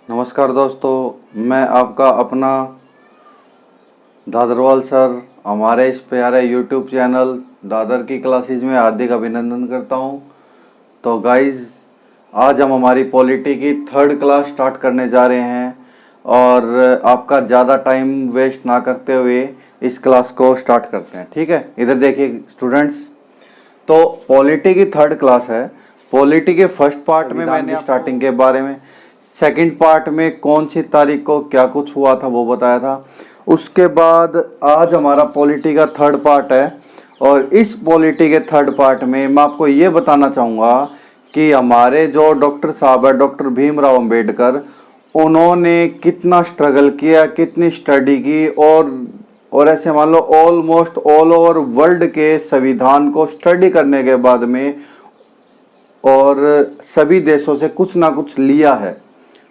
नमस्कार दोस्तों, मैं आपका अपना दादरवाल सर हमारे इस प्यारे यूट्यूब चैनल दादर की क्लासेस में हार्दिक अभिनंदन करता हूं। तो गाइज, आज हम हमारी पॉलिटी की 3rd क्लास स्टार्ट करने जा रहे हैं और आपका ज़्यादा टाइम वेस्ट ना करते हुए इस क्लास को स्टार्ट करते हैं। ठीक है, इधर देखिए स्टूडेंट्स, तो पॉलिटी की 3rd क्लास है। पॉलिटी के फर्स्ट पार्ट में मैंने स्टार्टिंग के बारे में, सेकंड पार्ट में कौन सी तारीख को क्या कुछ हुआ था वो बताया था। उसके बाद आज हमारा पॉलिटी का 3rd पार्ट है और इस पॉलिटी के 3rd पार्ट में मैं आपको ये बताना चाहूँगा कि हमारे जो डॉक्टर साहब है, डॉक्टर भीमराव अंबेडकर, उन्होंने कितना स्ट्रगल किया, कितनी स्टडी की और ऐसे मान लो ऑलमोस्ट ऑल ओवर वर्ल्ड के संविधान को स्टडी करने के बाद में और सभी देशों से कुछ ना कुछ लिया है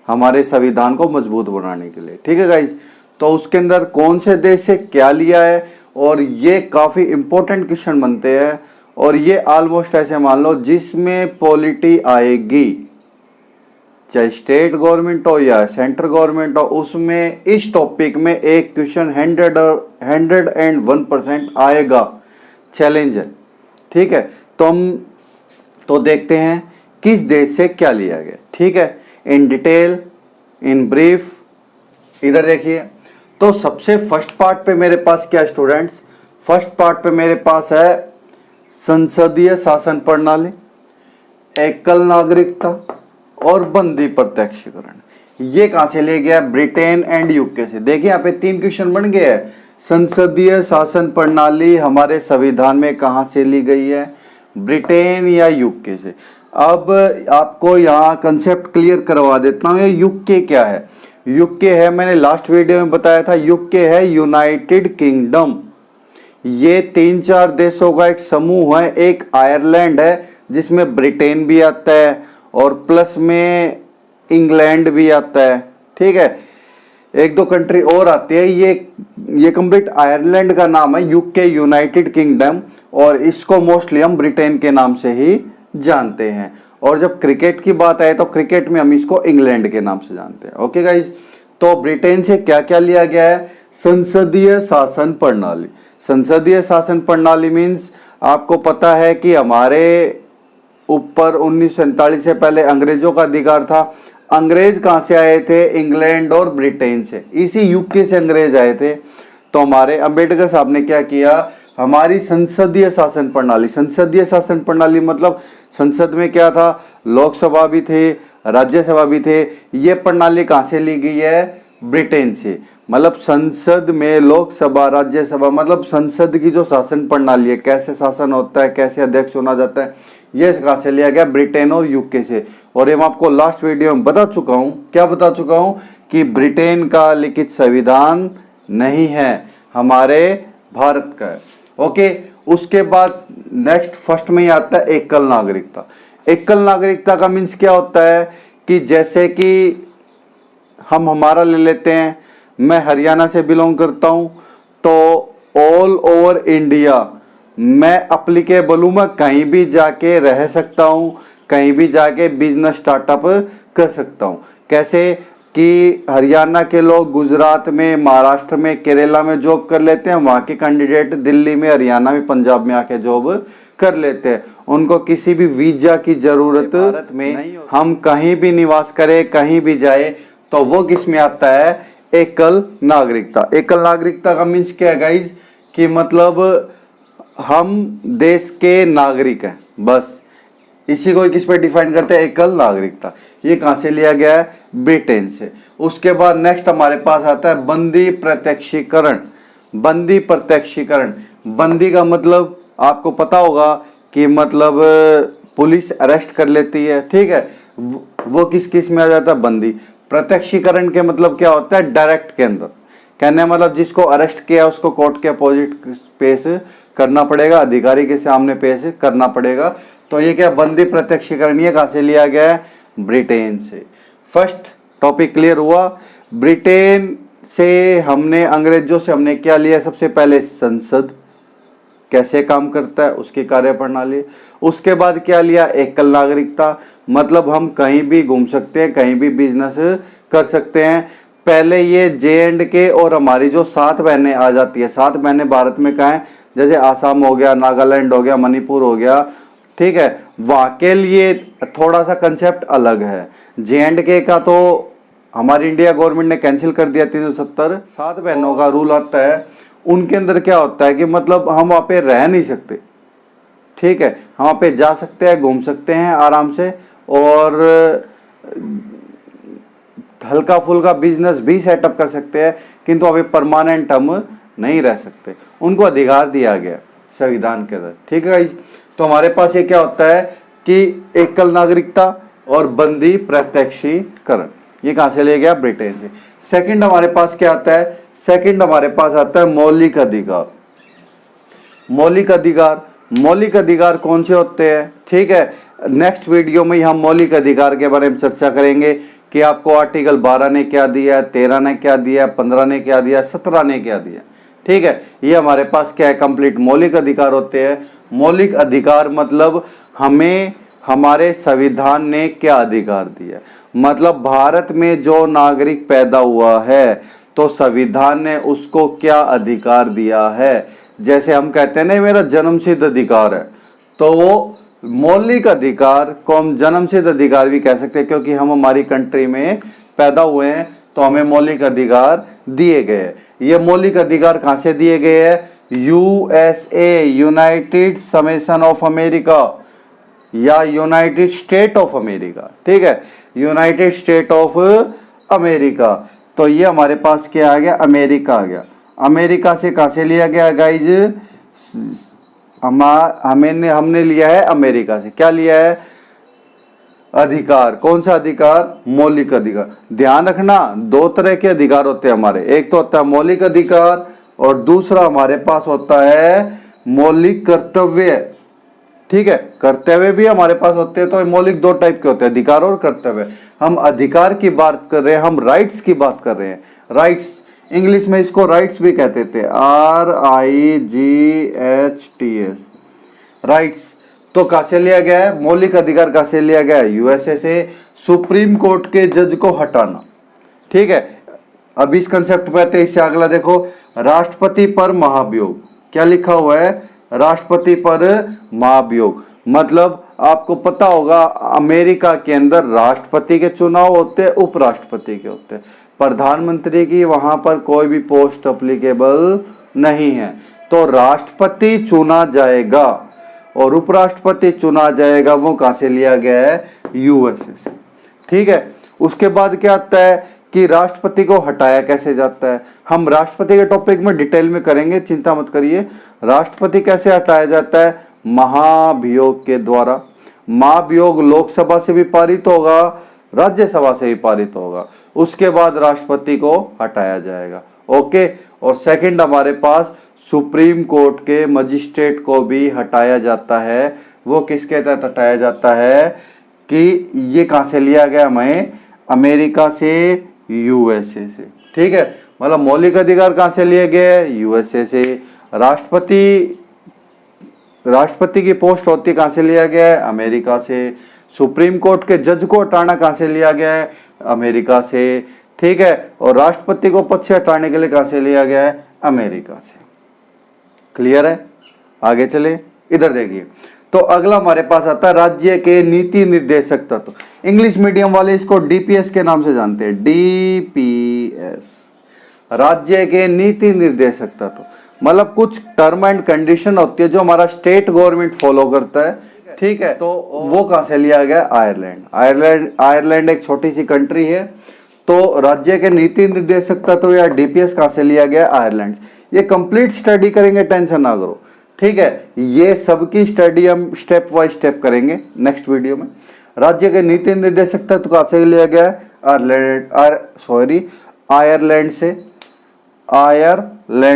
हमारे संविधान को मजबूत बनाने के लिए। ठीक है गाइज, तो उसके अंदर कौन से देश से क्या लिया है और ये काफ़ी इंपॉर्टेंट क्वेश्चन बनते हैं और ये ऑलमोस्ट ऐसे मान लो जिसमें पॉलिटी आएगी, चाहे स्टेट गवर्नमेंट हो या सेंट्रल गवर्नमेंट हो, उसमें इस टॉपिक में एक क्वेश्चन 101% आएगा, चैलेंज है। ठीक है, तो हम तो देखते हैं किस देश से क्या लिया गया। ठीक है, इन डिटेल, इन ब्रीफ, इधर देखिए। तो सबसे फर्स्ट पार्ट पे मेरे पास क्या स्टूडेंट्स, फर्स्ट पार्ट पे मेरे पास है संसदीय शासन प्रणाली, एकल नागरिकता और बंदी प्रत्यक्षीकरण। ये कहां से ले गया? ब्रिटेन एंड यूके से। देखिए यहाँ पे 3 क्वेश्चन बन गए हैं। संसदीय शासन प्रणाली हमारे संविधान में कहां से ली गई है? ब्रिटेन या यूके से। अब आपको यहाँ कंसेप्ट क्लियर करवा देता हूँ। ये यूके क्या है? यूके है, मैंने लास्ट वीडियो में बताया था, यूके है यूनाइटेड किंगडम। ये 3-4 देशों का एक समूह है। एक आयरलैंड है जिसमें ब्रिटेन भी आता है और प्लस में इंग्लैंड भी आता है। ठीक है, 1-2 कंट्री और आती है। ये कंप्लीट आयरलैंड का नाम है यूके, यूनाइटेड किंगडम, और इसको मोस्टली हम ब्रिटेन के नाम से ही जानते हैं। और जब क्रिकेट की बात आए तो क्रिकेट में हम इसको इंग्लैंड के नाम से जानते हैं। ओके गाइज, तो ब्रिटेन से क्या क्या लिया गया है? संसदीय शासन प्रणाली। संसदीय शासन प्रणाली मीन्स आपको पता है कि हमारे ऊपर 1947 से पहले अंग्रेजों का अधिकार था। अंग्रेज कहां से आए थे? इंग्लैंड और ब्रिटेन से। इसी यूके से अंग्रेज आए थे। तो हमारे अंबेडकर साहब ने क्या किया? हमारी संसदीय शासन प्रणाली, संसदीय शासन प्रणाली मतलब संसद में क्या था? लोकसभा भी थे, राज्यसभा भी थे। ये प्रणाली कहां से ली गई है? ब्रिटेन से। मतलब संसद में लोकसभा, राज्यसभा, मतलब संसद की जो शासन प्रणाली है, कैसे शासन होता है, कैसे अध्यक्ष चुना जाता है, ये कहां से लिया गया? ब्रिटेन और यूके से। और ये मैं आपको लास्ट वीडियो में बता चुका हूं। क्या बता चुका हूं? कि ब्रिटेन का लिखित संविधान नहीं है, हमारे भारत का है। ओके, उसके बाद नेक्स्ट फर्स्ट में ही आता है एकल नागरिकता। एकल नागरिकता का मीन्स क्या होता है? कि जैसे कि हम हमारा ले लेते हैं, मैं हरियाणा से बिलोंग करता हूं, तो ऑल ओवर इंडिया मैं अप्लीकेबल हूं, मैं कहीं भी जाके रह सकता हूं, कहीं भी जाके बिजनेस स्टार्टअप कर सकता हूं। कैसे कि हरियाणा के लोग गुजरात में, महाराष्ट्र में, केरला में जॉब कर लेते हैं, वहां के कैंडिडेट दिल्ली में, हरियाणा में, पंजाब में आके जॉब कर लेते हैं। उनको किसी भी वीजा की जरूरत भारत में नहीं, हम कहीं भी निवास करें, कहीं भी जाए, तो वो किस में आता है? एकल नागरिकता। एकल नागरिकता का मीन्स क्या है गाइज? कि मतलब हम देश के नागरिक हैं, बस। इसी को किस पे डिफाइन करते हैं? एकल नागरिकता। ये कहां से लिया गया है? ब्रिटेन से। उसके बाद नेक्स्ट हमारे पास आता है बंदी प्रत्यक्षीकरण। बंदी प्रत्यक्षीकरण, बंदी का मतलब आपको पता होगा कि मतलब पुलिस अरेस्ट कर लेती है। ठीक है, वो किस किस में आ जाता है? बंदी। प्रत्यक्षीकरण के मतलब क्या होता है? डायरेक्ट के अंदर। कहने मतलब जिसको अरेस्ट किया उसको कोर्ट के अपोजिट पेश करना पड़ेगा, अधिकारी के सामने पेश करना पड़ेगा। तो ये क्या? बंदी प्रत्यक्षीकरण। ये कहां से लिया गया है? ब्रिटेन से। फर्स्ट टॉपिक क्लियर हुआ। ब्रिटेन से हमने, अंग्रेजों से हमने क्या लिया? सबसे पहले संसद, कैसे काम करता है, उसकी कार्यप्रणाली। उसके बाद क्या लिया, एकल नागरिकता, मतलब हम कहीं भी घूम सकते हैं, कहीं भी बिजनेस कर सकते हैं। पहले ये J&K और हमारी जो 7 बहनें आ जाती है, 7 बहनें भारत में कहाँ है, जैसे आसाम हो गया, नागालैंड हो गया, मणिपुर हो गया, ठीक है, वहाँ के लिए थोड़ा सा कंसेप्ट अलग है। J&K का तो हमारी इंडिया गवर्नमेंट ने कैंसिल कर दिया 370। 7 बहनों का रूल आता है, उनके अंदर क्या होता है कि मतलब हम वहाँ पे रह नहीं सकते, ठीक है, हम वहाँ पे जा सकते हैं, घूम सकते हैं आराम से, और हल्का फुल्का बिजनेस भी सेटअप कर सकते हैं, किंतु अभी परमानेंट हम नहीं रह सकते। उनको अधिकार दिया गया संविधान के अंदर, ठीक है। तो हमारे पास ये क्या होता है कि एकल नागरिकता और बंदी प्रत्यक्षीकरण, ये कहां से ले गया, ब्रिटेन से। सेकंड हमारे पास क्या आता है, सेकंड हमारे पास आता है मौलिक अधिकार। मौलिक अधिकार, मौलिक अधिकार कौन से होते हैं, ठीक है, नेक्स्ट वीडियो में हम मौलिक अधिकार के बारे में चर्चा करेंगे कि आपको आर्टिकल 12 ने क्या दिया, 13 ने क्या दिया, 15 ने क्या दिया, 17 ने क्या दिया, ठीक है। ये हमारे पास क्या है, कंप्लीट मौलिक अधिकार होते हैं। मौलिक अधिकार मतलब हमें हमारे संविधान ने क्या अधिकार दिया, मतलब भारत में जो नागरिक पैदा हुआ है तो संविधान ने उसको क्या अधिकार दिया है। जैसे हम कहते हैं ना मेरा जन्मसिद्ध अधिकार है, तो वो मौलिक अधिकार को हम जन्मसिद्ध अधिकार भी कह सकते हैं, क्योंकि हम हमारी कंट्री में पैदा हुए हैं तो हमें मौलिक अधिकार दिए गए हैं। ये मौलिक अधिकार कहां से दिए गए हैं, USA, United summation of America या यूनाइटेड स्टेट ऑफ अमेरिका, ठीक है, यूनाइटेड स्टेट ऑफ अमेरिका। तो ये हमारे पास क्या आ गया, अमेरिका आ गया। अमेरिका से कहां से लिया गया गाइज, हमने लिया है अमेरिका से। क्या लिया है, अधिकार, कौन सा अधिकार, मौलिक अधिकार। ध्यान रखना 2 तरह के अधिकार होते हैं हमारे, एक तो होता है मौलिक अधिकार और दूसरा हमारे पास होता है मौलिक कर्तव्य, ठीक है, कर्तव्य भी हमारे पास होते हैं। तो मौलिक 2 टाइप के होते हैं, अधिकार और कर्तव्य। हम अधिकार की बात कर रहे हैं, हम राइट्स की बात कर रहे हैं। राइट्स, इंग्लिश में इसको राइट्स भी कहते थे, RIGHTS, राइट्स। तो कहां से लिया गया है, मौलिक अधिकार कहां से लिया गया है, USA से। सुप्रीम कोर्ट के जज को हटाना, ठीक है। अब इस कंसेप्ट पे आते हैं, इससे अगला देखो, राष्ट्रपति पर महाभियोग। क्या लिखा हुआ है, राष्ट्रपति पर महाभियोग, मतलब आपको पता होगा अमेरिका के अंदर राष्ट्रपति के चुनाव होते हैं, उपराष्ट्रपति के होते हैं, प्रधानमंत्री की वहां पर कोई भी पोस्ट अप्लीकेबल नहीं है। तो राष्ट्रपति चुना जाएगा और उपराष्ट्रपति चुना जाएगा, वो कहां से लिया गया है, USA से, ठीक है। उसके बाद क्या आता है कि राष्ट्रपति को हटाया कैसे जाता है। हम राष्ट्रपति के टॉपिक में डिटेल में करेंगे, चिंता मत करिए। राष्ट्रपति कैसे हटाया जाता है, महाभियोग के द्वारा। महाभियोग लोकसभा से भी पारित होगा, राज्यसभा से भी पारित होगा, उसके बाद राष्ट्रपति को हटाया जाएगा, ओके। और सेकंड हमारे पास सुप्रीम कोर्ट के मजिस्ट्रेट को भी हटाया जाता है। वो किसके तहत हटाया जाता है कि ये कहां से लिया गया, हमें अमेरिका से, USA से, ठीक है। मतलब मौलिक अधिकार कहां से लिए गए, USA से। राष्ट्रपति की पोस्ट होती कहां से लिया गया है, अमेरिका से। सुप्रीम कोर्ट के जज को हटाना कहां से लिया गया है, अमेरिका से, ठीक है। और राष्ट्रपति को पद से हटाने के लिए कहां से लिया गया है, अमेरिका से। क्लियर है, आगे चले, इधर देखिए। तो अगला हमारे पास आता है राज्य के नीति निर्देशक तत्व। इंग्लिश मीडियम वाले इसको DPS के नाम से जानते हैं, DPS, राज्य के नीति निर्देशक तत्व। मतलब कुछ टर्म एंड कंडीशन होती है जो हमारा स्टेट गवर्नमेंट फॉलो करता है, ठीक है। तो वो कहां से लिया गया, आयरलैंड। आयरलैंड एक छोटी सी कंट्री है। तो राज्य के नीति निर्देशक तत्व या DPS कहां से लिया गया, आयरलैंड। ये कंप्लीट स्टडी करेंगे, टेंशन ना करो, ठीक है। ये सबकी स्टडी हम स्टेप बाय स्टेप करेंगे नेक्स्ट वीडियो में। राज्य के नीति निर्देशक तत्व कहां से लिया गया, आयरलैंड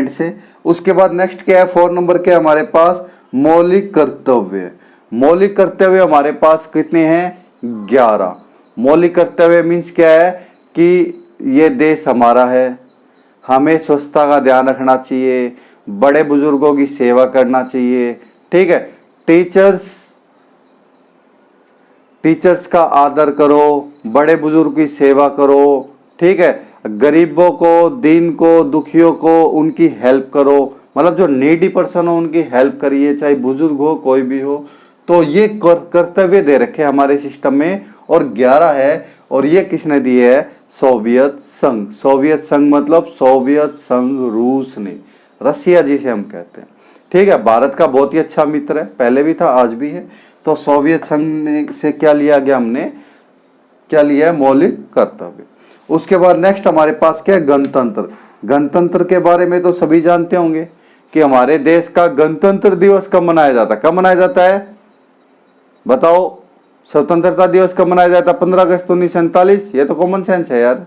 से। उसके बाद नेक्स्ट क्या है, 4 नंबर के हमारे पास मौलिक कर्तव्य। मौलिक कर्तव्य हमारे पास कितने हैं, 11। मौलिक कर्तव्य मीन्स क्या है कि ये देश हमारा है, हमें स्वच्छता का ध्यान रखना चाहिए, बड़े बुजुर्गों की सेवा करना चाहिए, ठीक है। टीचर्स का आदर करो, बड़े बुजुर्ग की सेवा करो, ठीक है। गरीबों को, दीन को, दुखियों को उनकी हेल्प करो, मतलब जो नीडी पर्सन हो उनकी हेल्प करिए, चाहे बुजुर्ग हो कोई भी हो। तो ये कर्तव्य दे रखे हमारे सिस्टम में, और 11 है, और ये किसने दिए है? सोवियत संघ। सोवियत संघ मतलब सोवियत संघ रूस ने, रसिया जिसे हम कहते हैं, ठीक है। भारत का बहुत ही अच्छा मित्र है, पहले भी था आज भी है। तो सोवियत संघ से क्या लिया गया? हमने क्या लिया है? मौलिक कर्तव्य। उसके बाद नेक्स्ट हमारे पास क्या है? गणतंत्र। गणतंत्र के बारे में तो सभी जानते होंगे कि हमारे देश का गणतंत्र दिवस कब मनाया जाता है? कब मनाया जाता है बताओ? स्वतंत्रता दिवस कब मनाया जाता है? 15 अगस्त 1947। ये तो कॉमन सेंस है यार,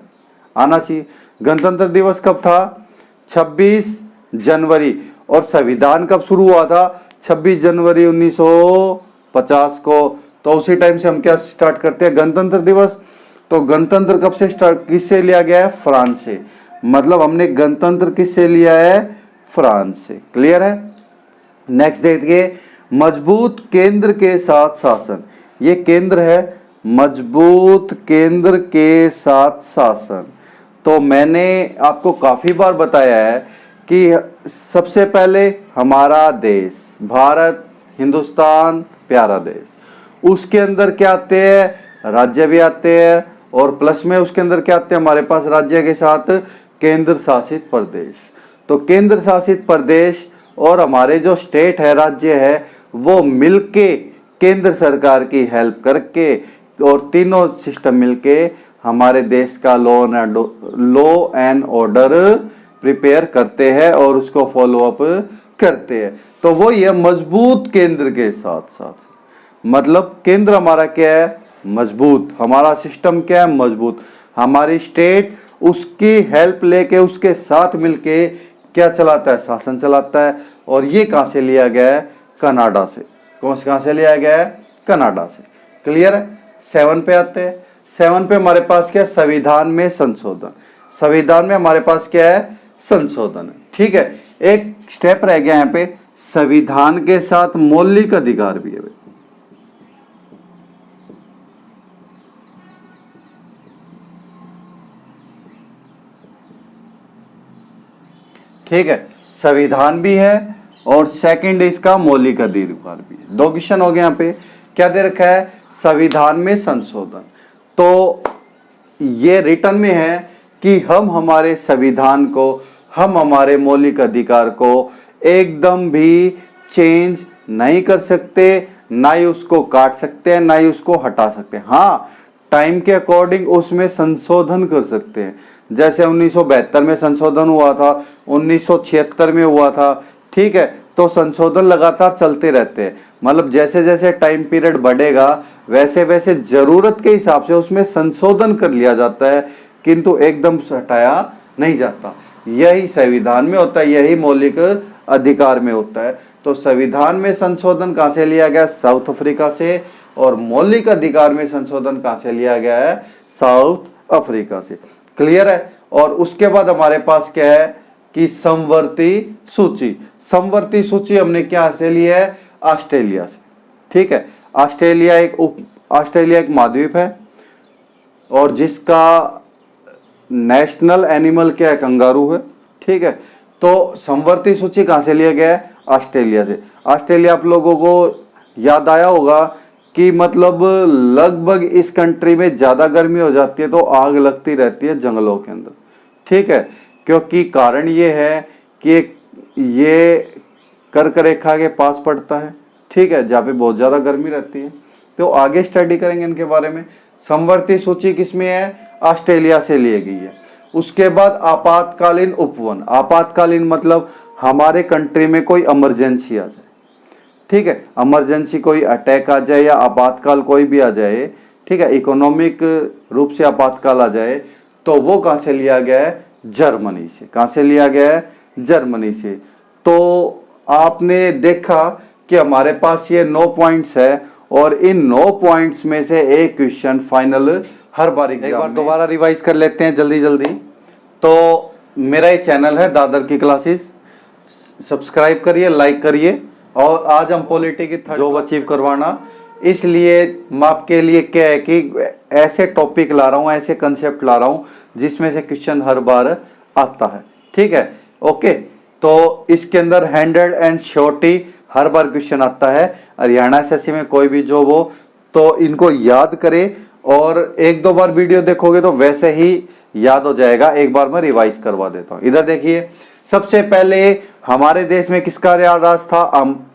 आना चाहिए। गणतंत्र दिवस कब था? 26 जनवरी। और संविधान कब शुरू हुआ था? 26 जनवरी 1950 को। तो उसी टाइम से हम क्या स्टार्ट करते हैं? गणतंत्र दिवस। तो गणतंत्र कब से स्टार्ट, किससे लिया गया है? फ्रांस से। मतलब हमने गणतंत्र किससे लिया है? फ्रांस से। क्लियर है? नेक्स्ट देखिए, मजबूत केंद्र के साथ शासन। ये केंद्र है, मजबूत केंद्र के साथ शासन। तो मैंने आपको काफी बार बताया है कि सबसे पहले हमारा देश भारत, हिंदुस्तान प्यारा देश, उसके अंदर क्या आते हैं? राज्य भी आते हैं, और प्लस में उसके अंदर क्या आते हैं हमारे पास? राज्य के साथ केंद्र शासित प्रदेश। तो केंद्र शासित प्रदेश और हमारे जो स्टेट है, राज्य है, वो मिलके केंद्र सरकार की हेल्प करके, और तीनों सिस्टम मिलके हमारे देश का लॉ एंड ऑर्डर प्रिपेयर करते हैं और उसको फॉलो अप करते हैं। तो वो ये मजबूत केंद्र के साथ साथ, मतलब केंद्र हमारा क्या है? मजबूत। हमारा सिस्टम क्या है? मजबूत। हमारी स्टेट उसकी हेल्प लेके, उसके साथ मिलके क्या चलाता है? शासन चलाता है। और ये कहां से लिया गया है? कनाडा से। कहां से लिया गया है? कनाडा से। क्लियर है? 7 पे आते हैं। 7 पे हमारे पास क्या है? संविधान में संशोधन। संविधान में हमारे पास क्या है? संशोधन। ठीक है, एक स्टेप रह गया यहाँ पे, संविधान के साथ मौलिक अधिकार भी है। ठीक है, संविधान भी है और सेकंड इसका मौलिक अधिकार भी है। दो क्वेश्चन हो गए यहाँ पे। क्या दे रखा है? संविधान में संशोधन। तो ये रिटर्न में है कि हम हमारे संविधान को, हम हमारे मौलिक अधिकार को एकदम भी चेंज नहीं कर सकते, ना ही उसको काट सकते हैं, ना ही उसको हटा सकते हैं। हाँ, टाइम के अकॉर्डिंग उसमें संशोधन कर सकते हैं। जैसे 1972 में संशोधन हुआ था, 1976 में हुआ था। ठीक है, तो संशोधन लगातार चलते रहते हैं। मतलब जैसे जैसे टाइम पीरियड बढ़ेगा वैसे वैसे जरूरत के हिसाब से उसमें संशोधन कर लिया जाता है, किंतु एकदम हटाया नहीं जाता। यही संविधान में होता है, यही मौलिक अधिकार में होता है। तो संविधान में संशोधन कहां से लिया गया? साउथ अफ्रीका से। और मौलिक अधिकार में संशोधन कहां से लिया गया है? साउथ अफ्रीका से। क्लियर है? और उसके बाद हमारे पास क्या है कि समवर्ती सूची। समवर्ती सूची हमने क्या से ली है? ऑस्ट्रेलिया से। ठीक है, ऑस्ट्रेलिया एक महाद्वीप है और जिसका नेशनल एनिमल क्या है? कंगारू है। ठीक है, तो समवर्ती सूची कहां से लिया गया है? ऑस्ट्रेलिया से। ऑस्ट्रेलिया आप लोगों को याद आया होगा कि मतलब लगभग इस कंट्री में ज्यादा गर्मी हो जाती है तो आग लगती रहती है जंगलों के अंदर। ठीक है, क्योंकि कारण ये है कि ये कर्क रेखा के पास पड़ता है। ठीक है, जहाँ पे बहुत ज्यादा गर्मी रहती है। तो आगे स्टडी करेंगे इनके बारे में। समवर्ती सूची किसमें है? ऑस्ट्रेलिया से ली गई है। उसके बाद आपातकालीन उपवन। आपातकालीन मतलब हमारे कंट्री में कोई इमरजेंसी आ जाए। ठीक है, इमरजेंसी कोई अटैक आ जाए या आपातकाल कोई भी आ जाए, ठीक है, इकोनॉमिक रूप से आपातकाल आ जाए, तो वो कहां से लिया गया है? जर्मनी से। कहां से लिया गया है? जर्मनी से। तो आपने देखा कि हमारे पास ये 9 पॉइंट्स है और इन 9 पॉइंट्स में से एक क्वेश्चन फाइनल हर बार एक बार दोबारा रिवाइज कर लेते हैं जल्दी जल्दी। तो मेरा एक चैनल है दादर की क्लासेस, सब्सक्राइब करिए, लाइक करिए। और आज हम पॉलिटी की जॉब अचीव करवाना, इसलिए मैं आपके लिए क्या है कि ऐसे टॉपिक ला रहा हूँ, ऐसे कंसेप्ट ला रहा हूँ जिसमें से क्वेश्चन हर बार आता है। ठीक है, ओके। तो इसके अंदर 100 and surety her bar question आता है। हरियाणा एसएससी में कोई भी जॉब हो तो इनको याद करें, और एक दो बार वीडियो देखोगे तो वैसे ही याद हो जाएगा। एक बार मैं रिवाइज करवा देता हूं। इधर देखिए, सबसे पहले हमारे देश में किसका राज था?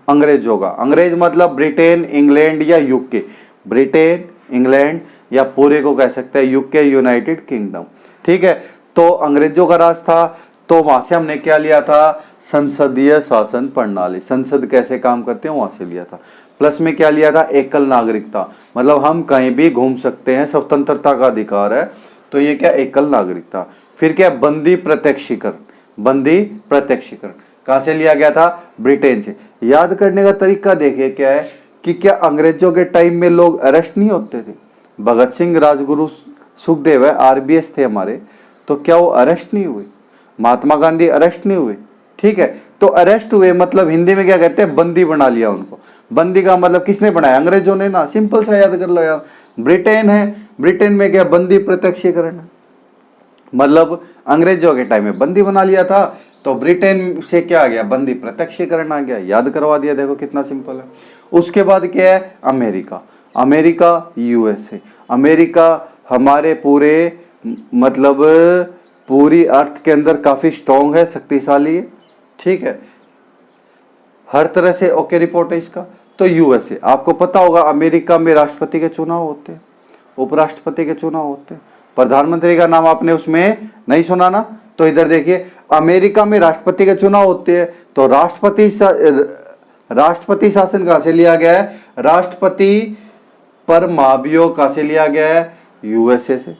अंग्रेजों का। अंग्रेज मतलब ब्रिटेन, इंग्लैंड या यूके। ब्रिटेन, इंग्लैंड या पूरे को कह सकते हैं यूके, यूनाइटेड किंगडम। ठीक है, तो अंग्रेजों का राज था। तो वहां से हमने क्या लिया था? संसदीय शासन प्रणाली। संसद कैसे काम करते हैं वहां से लिया था। प्लस में क्या लिया था? एकल नागरिकता, मतलब हम कहीं भी घूम सकते हैं, स्वतंत्रता का अधिकार है। तो ये क्या? एकल नागरिकता। फिर क्या? बंदी प्रत्यक्षीकरण। बंदी प्रत्यक्षीकरण कहां से लिया गया था? ब्रिटेन से। याद करने का तरीका देखिए क्या है कि क्या अंग्रेजों के टाइम में लोग अरेस्ट नहीं होते थे? भगत सिंह, राजगुरु सुखदेव है, आरबीएस थे हमारे, तो क्या वो अरेस्ट नहीं हुए? महात्मा गांधी अरेस्ट नहीं हुए? ठीक है, तो अरेस्ट हुए मतलब हिंदी में क्या कहते हैं? बंदी बना लिया उनको। बंदी का मतलब किसने बनाया? अंग्रेजों ने ना। सिंपल सा याद कर लो यार। ब्रिटेन है, ब्रिटेन में क्या? बंदी प्रत्यक्षीकरण है, मतलब अंग्रेजों के टाइम में बंदी बना लिया था, तो ब्रिटेन से क्या आ गया? बंदी प्रत्यक्षीकरण आ गया। याद करवा दिया, देखो कितना सिंपल है। उसके बाद क्या है? अमेरिका। America, USA. अमेरिका हमारे पूरे मतलब पूरी अर्थ के अंदर काफी स्ट्रॉन्ग है, शक्तिशाली है। ठीक है, हर तरह से ओके रिपोर्ट है इसका। तो यूएसए, आपको पता होगा अमेरिका में राष्ट्रपति के चुनाव होते हैं, उपराष्ट्रपति के चुनाव होते हैं, प्रधानमंत्री का नाम आपने उसमें नहीं सुना ना? तो इधर देखिए, अमेरिका में राष्ट्रपति के चुनाव होते हैं, तो राष्ट्रपति शासन कहां से लिया गया है? राष्ट्रपति पर महाभियोग कहां से लिया गया है? यूएसए से।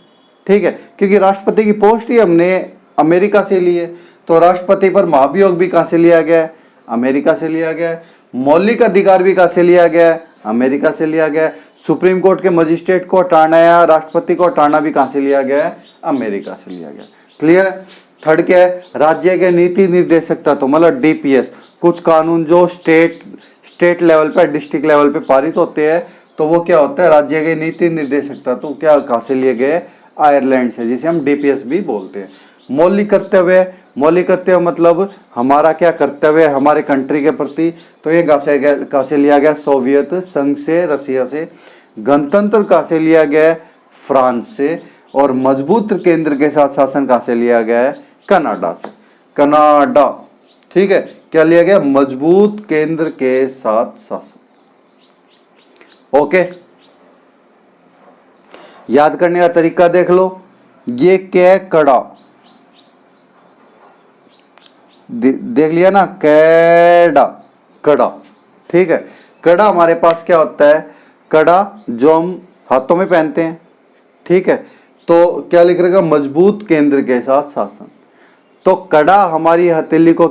ठीक है, क्योंकि राष्ट्रपति की पोस्ट ही हमने अमेरिका से ली है, तो राष्ट्रपति पर महाभियोग भी कहां से लिया गया है? अमेरिका से लिया गया है। मौलिक अधिकार भी कहां से लिया गया है? अमेरिका से लिया गया है। सुप्रीम कोर्ट के मजिस्ट्रेट को हटाना या राष्ट्रपति को हटाना भी कहां से लिया गया है? अमेरिका से लिया गया। क्लियर है? थर्ड क्या है? राज्य के नीति निर्देशक तत्व, मतलब डीपीएस। कुछ कानून जो स्टेट लेवल पे, डिस्ट्रिक्ट लेवल पे पारित होते हैं, तो वो क्या होता है? राज्य के नीति निर्देशक तत्व। तो क्या कहां से लिए गए? आयरलैंड से, जिसे हम डीपीएस भी बोलते हैं। मौलिक कर्तव्य, मौलिक कर्तव्य मतलब हमारा क्या कर्तव्य है हमारे कंट्री के प्रति, तो ये कहां से लिया गया? सोवियत संघ से, रसिया से। गणतंत्र कहां से लिया गया है? फ्रांस से। और मजबूत केंद्र के साथ शासन कहां से लिया गया है? कनाडा से। कनाडा, ठीक है, क्या लिया गया? मजबूत केंद्र के साथ शासन। ओके, याद करने का तरीका देख लो। ये क्या है? कड़ा। देख लिया ना? कैडा, कड़ा। ठीक है, कड़ा हमारे पास क्या होता है? कड़ा जो हम हाथों में पहनते हैं। ठीक है, तो क्या लिख रहेगा? मजबूत केंद्र के साथ शासन। तो कड़ा हमारी हथेली को,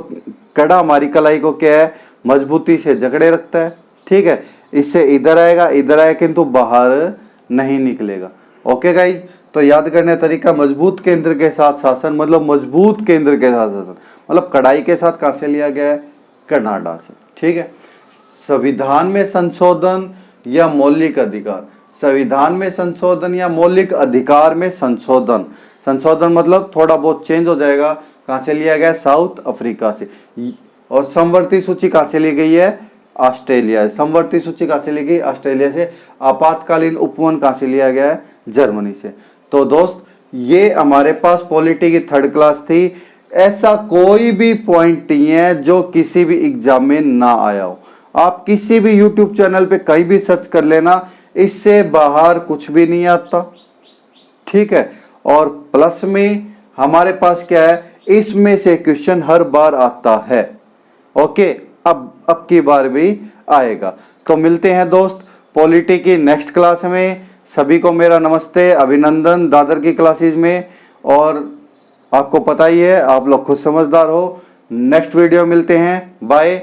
कड़ा हमारी कलाई को क्या है? मजबूती से जकड़े रखता है। ठीक है, इससे इधर आएगा, इधर आएगा, किंतु बाहर नहीं निकलेगा। ओके गाइज, तो याद करने का तरीका, मजबूत केंद्र के साथ शासन मतलब मजबूत केंद्र के साथ शासन, मतलब कड़ाई के साथ कहां से लिया गया है? कनाडा से। ठीक है, संविधान में संशोधन या मौलिक अधिकार। संविधान में संशोधन या मौलिक अधिकार में संशोधन। संशोधन मतलब थोड़ा बहुत चेंज हो जाएगा। कहां से लिया गया? साउथ अफ्रीका से। और समवर्ती सूची कहां से ली गई है? ऑस्ट्रेलिया। समवर्ती सूची कहां से ली गई? ऑस्ट्रेलिया से। आपातकालीन उपवन कहां से लिया गया है? जर्मनी से। तो दोस्त, ये हमारे पास पॉलिटी की थर्ड क्लास थी। ऐसा कोई भी पॉइंट नहीं है जो किसी भी एग्जाम में ना आया हो। आप किसी भी यूट्यूब चैनल पे कहीं भी सर्च कर लेना, इससे बाहर कुछ भी नहीं आता। ठीक है, और प्लस में हमारे पास क्या है? इसमें से क्वेश्चन हर बार आता है। ओके, अब की बार भी आएगा। तो मिलते हैं दोस्त पॉलिटी की नेक्स्ट क्लास में। सभी को मेरा नमस्ते, अभिनंदन दादर की क्लासेस में। और आपको पता ही है, आप लोग खुद समझदार हो। नेक्स्ट वीडियो मिलते हैं, बाय।